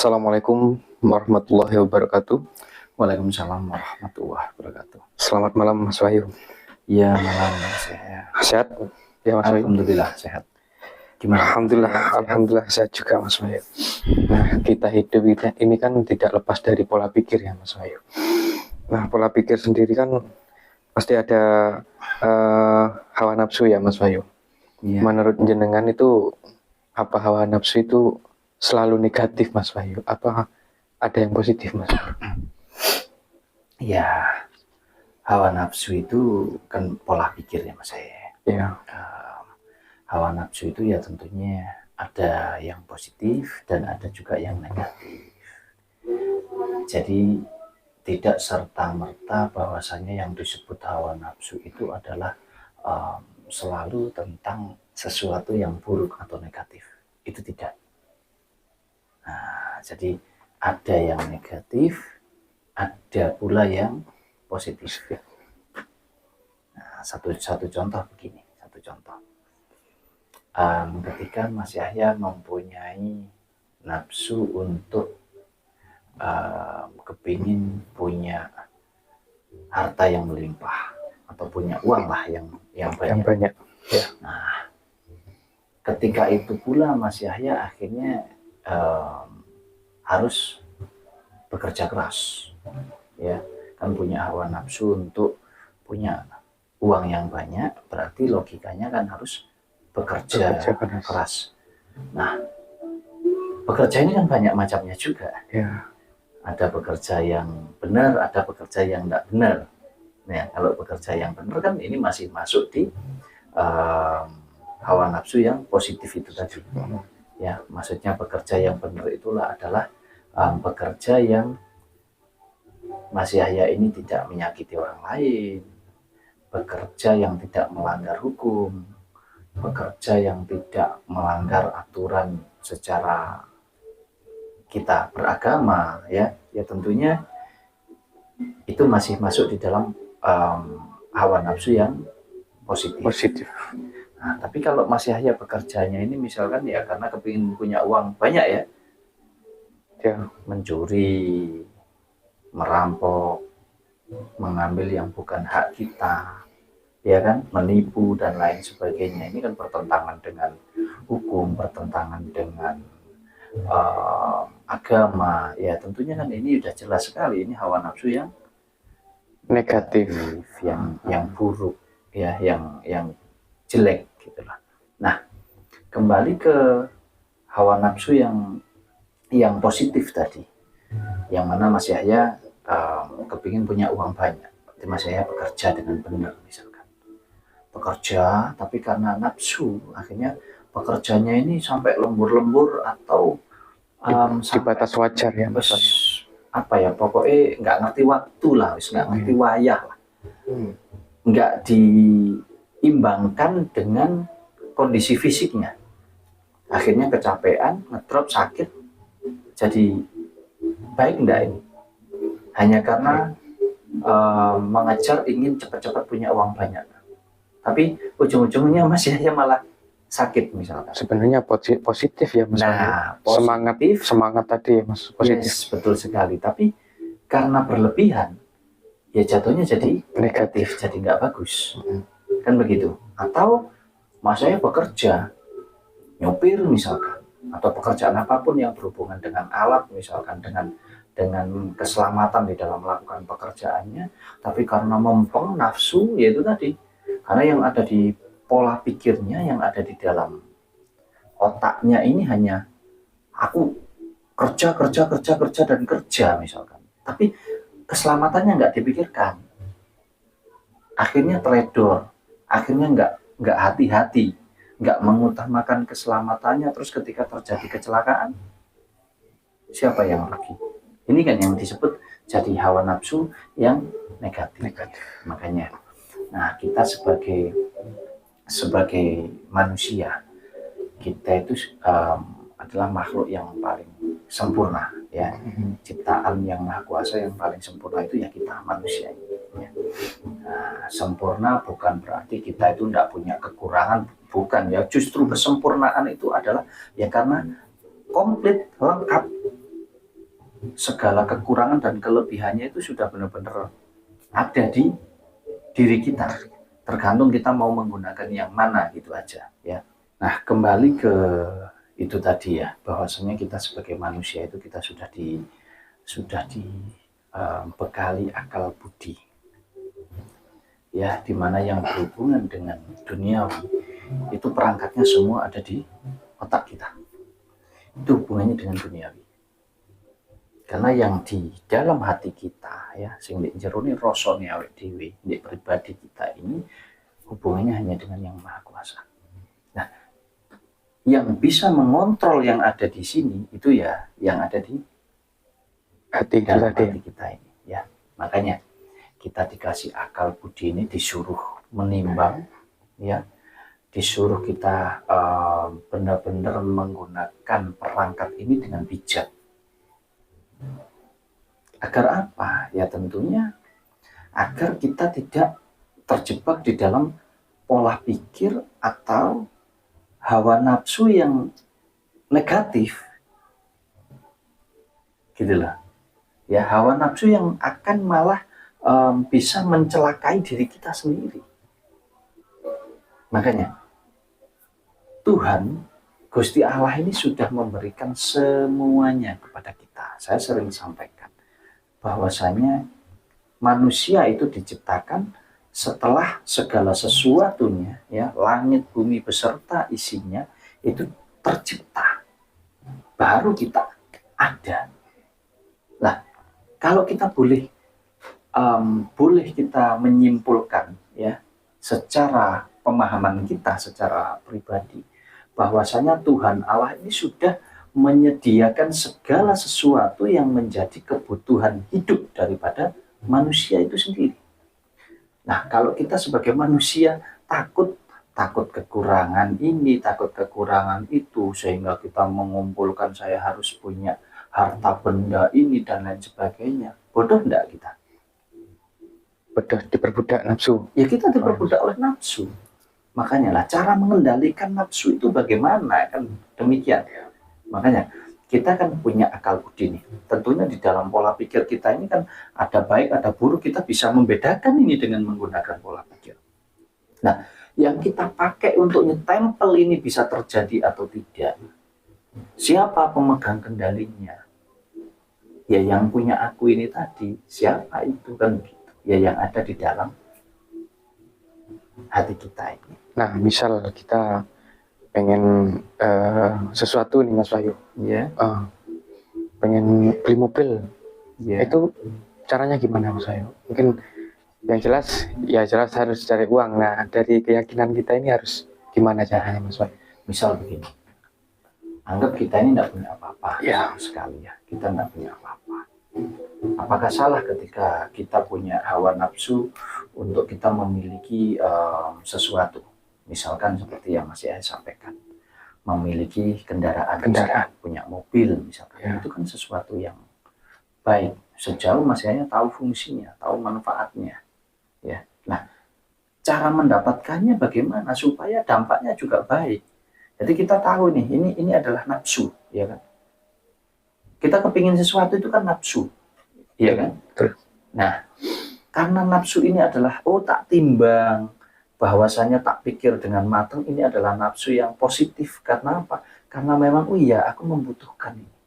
Assalamualaikum warahmatullahi wabarakatuh. Waalaikumsalam warahmatullahi wabarakatuh. Selamat malam Mas Wahyu. Iya, malam sehat. Sehat ya Mas Wahyu? Alhamdulillah sehat. Gimana? Alhamdulillah sehat juga Mas Wahyu. Nah, kita hidup ini kan tidak lepas dari pola pikir ya Mas Wahyu. Nah, pola pikir sendiri kan pasti ada hawa nafsu ya Mas Wahyu. Iya. Menurut jenengan itu apa hawa nafsu itu selalu negatif Mas Wahyu? Apa ada yang positif Mas Wahyu? Ya, hawa nafsu itu kan pola pikir ya Mas saya. Ya. Hawa nafsu itu ya tentunya ada yang positif dan ada juga yang negatif. Jadi tidak serta-merta bahwasanya yang disebut hawa nafsu itu adalah selalu tentang sesuatu yang buruk atau negatif. Itu tidak. Nah, jadi ada yang negatif, ada pula yang positif. Nah, satu contoh begini, ketika Mas Yahya mempunyai nafsu untuk kepingin punya harta yang melimpah atau punya uang lah yang banyak. Ya. Nah, ketika itu pula Mas Yahya akhirnya harus bekerja keras, ya kan punya hawa nafsu untuk punya uang yang banyak, berarti logikanya kan harus bekerja keras. Nah, bekerja ini kan banyak macamnya juga. Ya. Ada bekerja yang benar, ada bekerja yang tidak benar. Nah, kalau bekerja yang benar kan ini masih masuk di hawa nafsu yang positif itu tadi. Ya, maksudnya bekerja yang benar itulah adalah bekerja yang Mas Yahya ini tidak menyakiti orang lain, bekerja yang tidak melanggar hukum, bekerja yang tidak melanggar aturan secara kita beragama, ya tentunya itu masih masuk di dalam hawa nafsu yang positif. Nah, tapi kalau Mas Yahya bekerjanya ini misalkan ya karena kepingin punya uang banyak ya, mencuri, merampok, mengambil yang bukan hak kita, ya kan, menipu dan lain sebagainya. Ini kan bertentangan dengan hukum, bertentangan dengan agama. Ya tentunya kan ini sudah jelas sekali ini hawa nafsu yang negatif, yang buruk, ya yang jelek gitulah. Nah, kembali ke hawa nafsu yang positif tadi, yang mana Mas Yahya kepingin punya uang banyak. Berarti Mas Yahya bekerja dengan benar misalkan. Bekerja, tapi karena nafsu, akhirnya pekerjanya ini sampai lembur-lembur atau di batas wajar ya Mas. Apa ya, pokoknya nggak ngerti waktu lah, nggak ngerti wayah lah. Nggak diimbangkan dengan kondisi fisiknya. Akhirnya kecapean, ngedrop, sakit. Jadi baik enggak ini? Hanya karena mengejar ingin cepat-cepat punya uang banyak. Tapi ujung-ujungnya Mas Yahya malah sakit misalkan. Sebenarnya positif ya Mas. Nah, semangat tadi ya Mas, positif. Yes, betul sekali. Tapi karena berlebihan, ya jatuhnya jadi negatif, jadi nggak bagus. Kan begitu. Atau Mas Yahya bekerja, nyopir misalkan, atau pekerjaan apapun yang berhubungan dengan alat misalkan, dengan keselamatan di dalam melakukan pekerjaannya, tapi karena mempeng nafsu, yaitu tadi, karena yang ada di pola pikirnya, yang ada di dalam otaknya ini hanya aku kerja dan kerja misalkan, tapi keselamatannya nggak dipikirkan, akhirnya teledor, akhirnya nggak hati-hati, nggak mengutamakan keselamatannya, terus ketika terjadi kecelakaan, siapa yang rugi? Ini kan yang disebut jadi hawa nafsu yang negatif. Makanya, nah kita sebagai manusia, kita itu adalah makhluk yang paling sempurna, ya. Ciptaan yang Maha Kuasa yang paling sempurna itu ya kita manusia ini. Ya. Nah, sempurna bukan berarti kita itu tidak punya kekurangan, bukan ya. Justru kesempurnaan itu adalah ya karena komplit, lengkap, segala kekurangan dan kelebihannya itu sudah benar-benar ada di diri kita. Tergantung kita mau menggunakan yang mana gitu aja ya. Nah, kembali ke itu tadi ya, bahwasanya kita sebagai manusia itu kita sudah dibekali akal budi ya, dimana yang berhubungan dengan duniawi itu perangkatnya semua ada di otak kita. Itu hubungannya dengan duniawi. Karena yang di dalam hati kita ya, sing nek jero ne rasane awake dhewe, nek pribadi kita ini hubungannya hanya dengan yang Maha Kuasa. Nah, yang bisa mengontrol yang ada di sini itu ya yang ada di hati dalam kita. hati kita ini ya. Makanya kita dikasih akal budi ini, disuruh menimbang ya, disuruh kita benar-benar menggunakan perangkat ini dengan bijak. Agar apa? Ya tentunya agar kita tidak terjebak di dalam pola pikir atau hawa nafsu yang negatif. Gitulah. Ya, hawa nafsu yang akan malah bisa mencelakai diri kita sendiri. Makanya Tuhan, Gusti Allah ini sudah memberikan semuanya kepada kita. Saya sering sampaikan bahwasanya manusia itu diciptakan setelah segala sesuatunya ya, langit bumi beserta isinya itu tercipta, baru kita ada. Nah, kalau kita boleh kita menyimpulkan ya, secara pemahaman kita secara pribadi, bahwasanya Tuhan Allah ini sudah menyediakan segala sesuatu yang menjadi kebutuhan hidup daripada manusia itu sendiri. Nah, kalau kita sebagai manusia takut kekurangan ini, takut kekurangan itu, sehingga kita mengumpulkan saya harus punya harta benda ini dan lain sebagainya, bodoh enggak kita? Bodoh, diperbudak nafsu. Ya, kita diperbudak oleh nafsu. Makanya lah cara mengendalikan nafsu itu bagaimana, kan demikian. Makanya kita kan punya akal budi nih. Tentunya di dalam pola pikir kita ini kan ada baik, ada buruk, kita bisa membedakan ini dengan menggunakan pola pikir. Nah, yang kita pakai untuk nyetempel ini bisa terjadi atau tidak. Siapa pemegang kendalinya? Ya yang punya aku ini tadi, siapa itu kan gitu. Ya yang ada di dalam hati kita ini. Nah, misal kita pengen sesuatu nih Mas Wahyu, pengen beli mobil, itu caranya gimana Mas Wahyu? Mungkin yang jelas harus cari uang. Nah, dari keyakinan kita ini harus gimana caranya Mas Wahyu? Misal begini, anggap kita ini tidak punya apa-apa Ya. sekali ya, kita tidak punya apa-apa. Apakah salah ketika kita punya hawa nafsu untuk kita memiliki sesuatu? Misalkan seperti yang Mas Yahya sampaikan, memiliki kendaraan. Misalkan, punya mobil misalkan, itu kan sesuatu yang baik sejauh Mas Yahya tahu fungsinya, tahu manfaatnya. Ya, nah cara mendapatkannya bagaimana supaya dampaknya juga baik. Jadi kita tahu nih, ini adalah nafsu, ya kan? Kita kepingin sesuatu itu kan nafsu, ya kan? Nah, karena nafsu ini adalah tak timbang, bahwasanya tak pikir dengan matang, ini adalah nafsu yang positif. Karena apa? Karena memang aku membutuhkan ini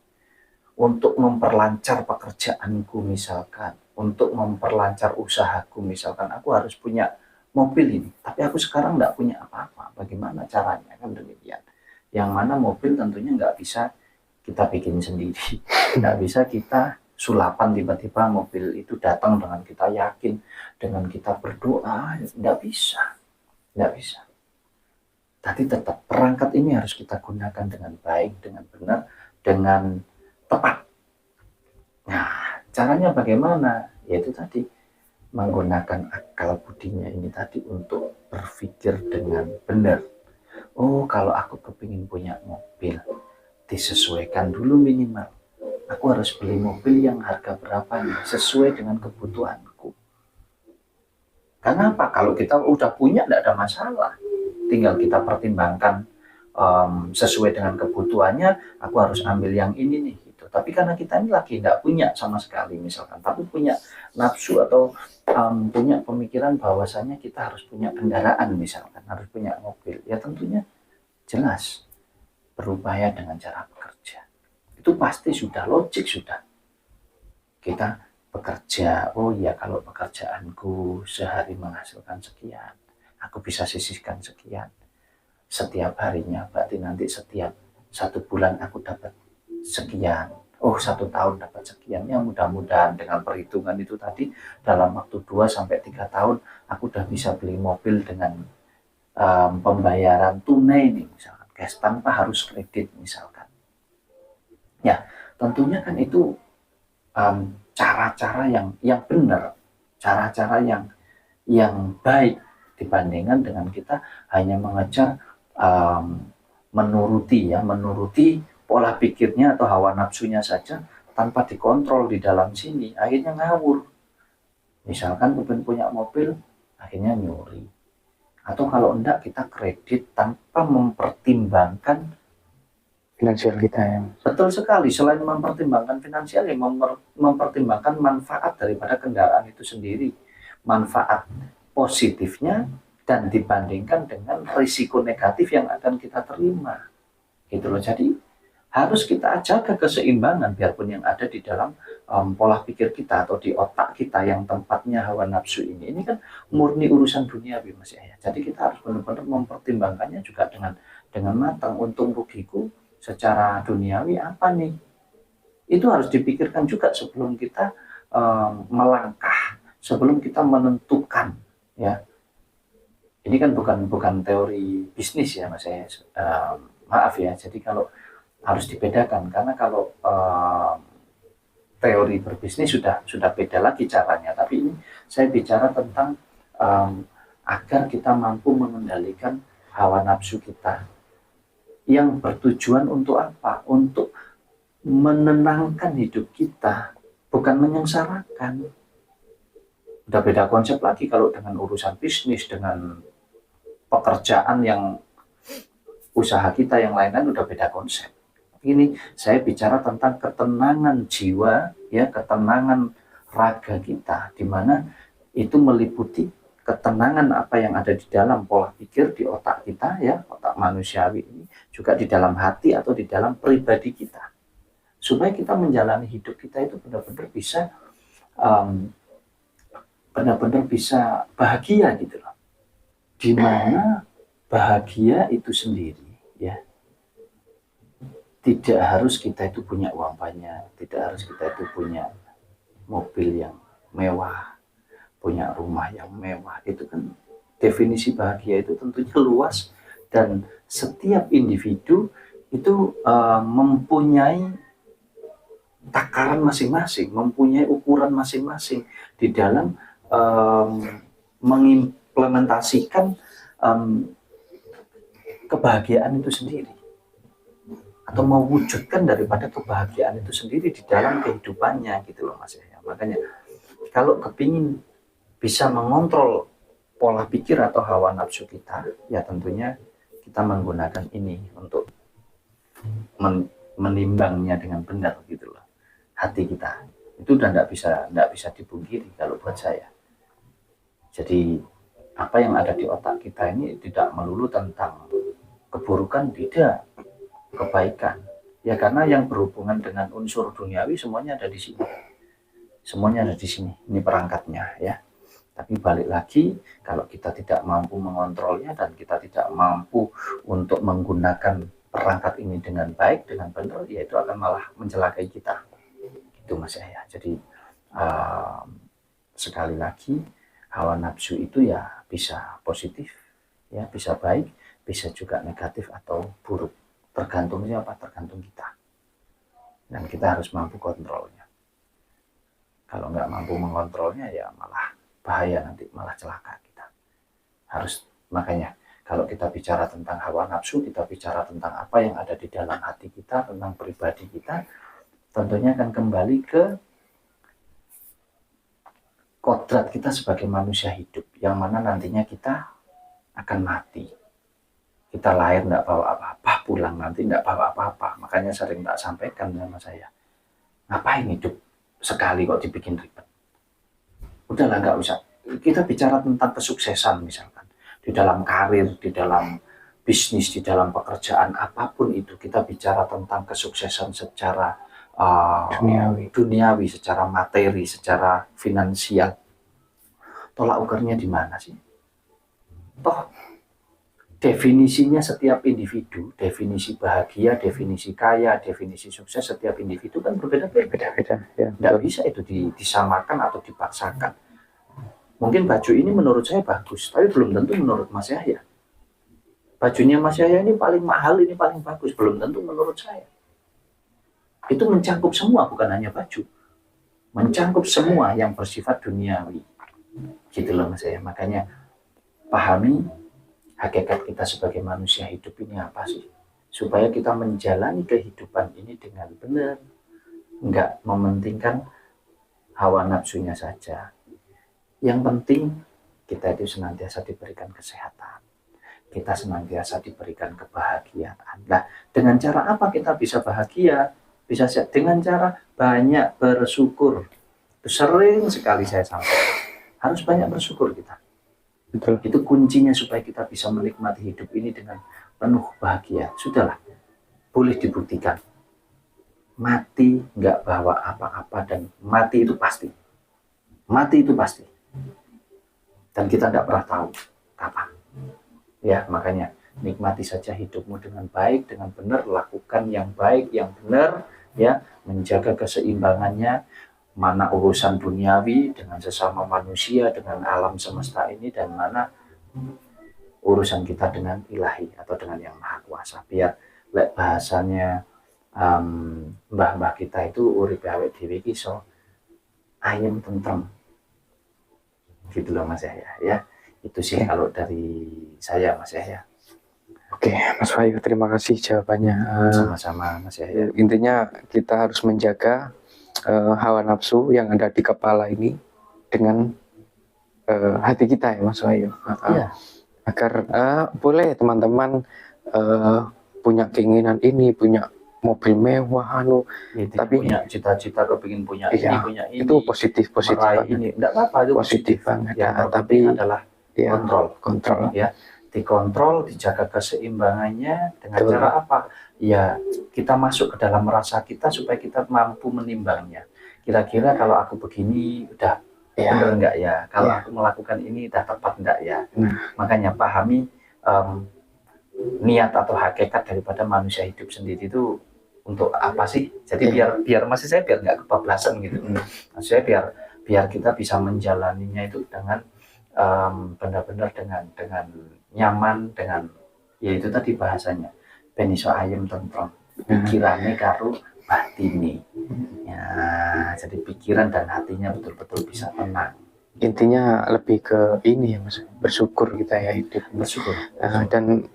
untuk memperlancar pekerjaanku misalkan, untuk memperlancar usahaku misalkan, aku harus punya mobil ini, tapi aku sekarang nggak punya apa-apa. Bagaimana caranya, kan demikian. Yang mana mobil tentunya nggak bisa kita bikin sendiri, nggak bisa kita sulapan tiba-tiba mobil itu datang dengan kita yakin, dengan kita berdoa, nggak bisa. Tapi tetap perangkat ini harus kita gunakan dengan baik, dengan benar, dengan tepat. Nah, caranya bagaimana? Yaitu tadi menggunakan akal budinya ini tadi untuk berpikir dengan benar. Kalau aku kepingin punya mobil, disesuaikan dulu minimal. Aku harus beli mobil yang harga berapa nih, sesuai dengan kebutuhanku. Karena apa? Kalau kita udah punya tidak ada masalah. Tinggal kita pertimbangkan sesuai dengan kebutuhannya, aku harus ambil yang ini nih gitu. Tapi karena kita ini lagi nggak punya sama sekali misalkan, tapi punya nafsu atau punya pemikiran bahwasanya kita harus punya kendaraan misalkan, harus punya mobil, ya tentunya jelas berupaya dengan cara bekerja. Itu pasti sudah logik sudah. Kita bekerja, oh iya kalau pekerjaanku sehari menghasilkan sekian, aku bisa sisihkan sekian. Setiap harinya berarti nanti setiap 1 bulan aku dapat sekian. Oh 1 tahun dapat sekian. Ya mudah-mudahan dengan perhitungan itu tadi dalam waktu 2 sampai 3 tahun aku udah bisa beli mobil dengan pembayaran tunai nih misalkan, cash tanpa harus kredit misalkan. Ya tentunya kan itu cara-cara yang benar, cara-cara yang baik dibandingkan dengan kita hanya mengejar menuruti pola pikirnya atau hawa nafsunya saja tanpa dikontrol di dalam sini, akhirnya ngawur. Misalkan kepen punya mobil, akhirnya nyuri. Atau kalau enggak kita kredit tanpa mempertimbangkan finansial kita ya. Betul sekali, selain mempertimbangkan finansial, ya mempertimbangkan manfaat daripada kendaraan itu sendiri. Manfaat positifnya dan dibandingkan dengan risiko negatif yang akan kita terima. Gitu loh. Jadi harus kita jaga keseimbangan biarpun yang ada di dalam pola pikir kita atau di otak kita yang tempatnya hawa nafsu ini kan murni urusan duniawi Mas Yahya. Jadi kita harus benar-benar mempertimbangkannya juga dengan matang. Untung rugiku secara duniawi apa nih? Itu harus dipikirkan juga sebelum kita melangkah, sebelum kita menentukan ya. Ini kan bukan teori bisnis ya Mas Yahya. Maaf ya. Jadi kalau harus dibedakan karena kalau teori berbisnis sudah beda lagi caranya. Tapi ini saya bicara tentang agar kita mampu mengendalikan hawa nafsu kita yang bertujuan untuk apa? Untuk menenangkan hidup kita, bukan menyengsarakan. Udah beda konsep lagi kalau dengan urusan bisnis, dengan pekerjaan yang usaha kita yang lain-lain udah beda konsep. Ini saya bicara tentang ketenangan jiwa, ya, ketenangan raga kita, di mana itu meliputi ketenangan apa yang ada di dalam pola pikir di otak kita, ya, otak manusiawi ini, juga di dalam hati atau di dalam pribadi kita, supaya kita menjalani hidup kita itu benar-benar bisa bahagia gitu loh. Di mana bahagia itu sendiri, ya. Tidak harus kita itu punya uang banyak, tidak harus kita itu punya mobil yang mewah, punya rumah yang mewah. Itu kan definisi bahagia itu tentunya luas dan setiap individu itu mempunyai takaran masing-masing, mempunyai ukuran masing-masing di dalam mengimplementasikan kebahagiaan itu sendiri, atau mewujudkan daripada kebahagiaan itu sendiri di dalam kehidupannya gitu loh Mas ya. Makanya kalau kepingin bisa mengontrol pola pikir atau hawa nafsu kita, ya tentunya kita menggunakan ini untuk menimbangnya dengan benar gitu loh. Hati kita itu udah nggak bisa dipungkiri kalau buat saya. Jadi apa yang ada di otak kita ini tidak melulu tentang keburukan, tidak, kebaikan. Ya karena yang berhubungan dengan unsur duniawi semuanya ada di sini. Semuanya ada di sini. Ini perangkatnya ya. Tapi balik lagi, kalau kita tidak mampu mengontrolnya dan kita tidak mampu untuk menggunakan perangkat ini dengan baik, dengan benar, ya itu akan malah mencelakai kita. Itu Mas ya. Jadi sekali lagi, hawa nafsu itu ya bisa positif, ya bisa baik, bisa juga negatif atau buruk. Tergantung siapa, tergantung kita. Dan kita harus mampu kontrolnya. Kalau nggak mampu mengontrolnya ya malah bahaya nanti, malah celaka kita. Harus, makanya kalau kita bicara tentang hawa nafsu, kita bicara tentang apa yang ada di dalam hati kita, tentang pribadi kita, tentunya akan kembali ke kodrat kita sebagai manusia hidup, yang mana nantinya kita akan mati. Kita lahir tidak bawa apa-apa, pulang nanti tidak bawa apa-apa. Makanya sering tak sampaikan sama saya, Ngapain hidup sekali kok dibikin ribet? Udahlah, nggak usah. Kita bicara tentang kesuksesan misalkan. Di dalam karir, di dalam bisnis, di dalam pekerjaan, apapun itu. Kita bicara tentang kesuksesan secara duniawi, secara materi, secara finansial. Tolak ukurnya di mana sih? Toh, definisinya setiap individu, definisi bahagia, definisi kaya, definisi sukses setiap individu kan berbeda-beda. Beda-beda ya. Nggak bisa itu disamakan atau dipaksakan. Mungkin baju ini menurut saya bagus, tapi belum tentu menurut Mas Yahya. Bajunya Mas Yahya ini paling mahal, ini paling bagus, belum tentu menurut saya. Itu mencangkup semua, bukan hanya baju. Mencangkup semua yang bersifat duniawi. Gitu loh Mas Yahya. Makanya pahami hakikat kita sebagai manusia hidup ini apa sih? Supaya kita menjalani kehidupan ini dengan benar. Nggak mementingkan hawa nafsunya saja. Yang penting kita itu senantiasa diberikan kesehatan. Kita senantiasa diberikan kebahagiaan. Nah, dengan cara apa kita bisa bahagia? Bisa dengan cara banyak bersyukur. Itu sering sekali saya sampaikan. Harus banyak bersyukur kita. Betul. Itu kuncinya supaya kita bisa menikmati hidup ini dengan penuh bahagia. Sudahlah, boleh dibuktikan. Mati nggak bawa apa-apa dan mati itu pasti. Mati itu pasti. Dan kita nggak pernah tahu kapan. Ya, makanya nikmati saja hidupmu dengan baik, dengan benar, lakukan yang baik, yang benar, ya, menjaga keseimbangannya, mana urusan duniawi dengan sesama manusia, dengan alam semesta ini, dan mana urusan kita dengan ilahi atau dengan yang maha kuasa. Biar bahasanya mbah-mbah kita itu urip awake dhewe iki iso ayem tentrem. Gitu loh Mas Yahya, ya. Itu sih kalau dari saya Mas Yahya. Oke, Mas Wahyu, terima kasih jawabannya. Sama-sama Mas Yahya. Intinya kita harus menjaga hawa nafsu yang ada di kepala ini dengan hati kita ya Mas Wahyu. Iya. Agar boleh teman-teman punya keinginan ini, punya mobil mewah, tapi punya cita-cita kepingin punya iya, ini, punya ini. Itu positif banget. Ini enggak apa-apa, itu positif banget. Yang tapi adalah ya, kontrol. Ya, dikontrol, dijaga keseimbangannya dengan Betul. cara apa? Ya, kita masuk ke dalam rasa kita supaya kita mampu menimbangnya. Kira-kira kalau aku begini udah benar enggak ya? Kalau aku melakukan ini udah tepat enggak ya? Makanya pahami niat atau hakikat daripada manusia hidup sendiri itu untuk apa sih? Jadi biar masih saya biar nggak kebablasan gitu. Maksudnya biar kita bisa menjalaninya itu dengan benar-benar dengan nyaman, dengan ya itu tadi bahasanya ben iso ayem tentrem, pikirannya karo batine. Ya, jadi pikiran dan hatinya betul-betul bisa tenang. Intinya lebih ke ini ya Mas, bersyukur kita ya hidup. Bersyukur. Dan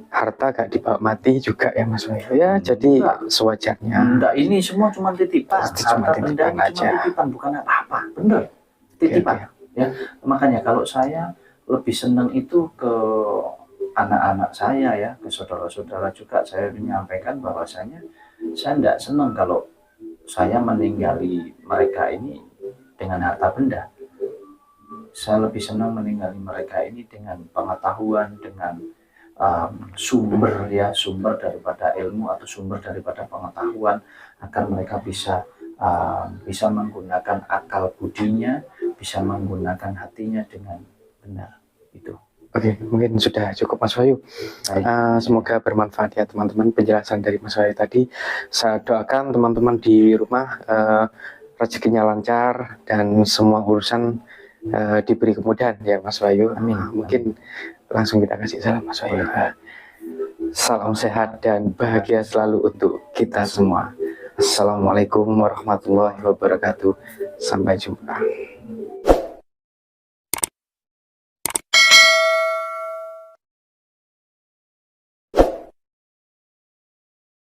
harta gak dibawa mati juga ya Mas Wahyu. Ya, jadi sewajarnya. Enggak, ini semua cuma titipan. Harta benda ini cuma titipan, bukan apa-apa. Bener, titipan. Ya, makanya kalau saya lebih senang itu ke anak-anak saya ya, ke saudara-saudara juga saya menyampaikan bahwasanya saya enggak senang kalau saya meninggali mereka ini dengan harta benda. Saya lebih senang meninggali mereka ini dengan pengetahuan, dengan sumber daripada ilmu atau sumber daripada pengetahuan, agar mereka bisa menggunakan akal budinya, bisa menggunakan hatinya dengan benar. Itu. Oke, mungkin sudah cukup Mas Wahyu. Semoga bermanfaat ya teman-teman penjelasan dari Mas Wahyu tadi. Saya doakan teman-teman di rumah rezekinya lancar dan semua urusan diberi kemudahan ya Mas Wahyu. Amin. Mungkin langsung kita kasih salam Mas Wahyu. Salam sehat dan bahagia selalu untuk kita semua. Assalamualaikum warahmatullahi wabarakatuh. Sampai jumpa.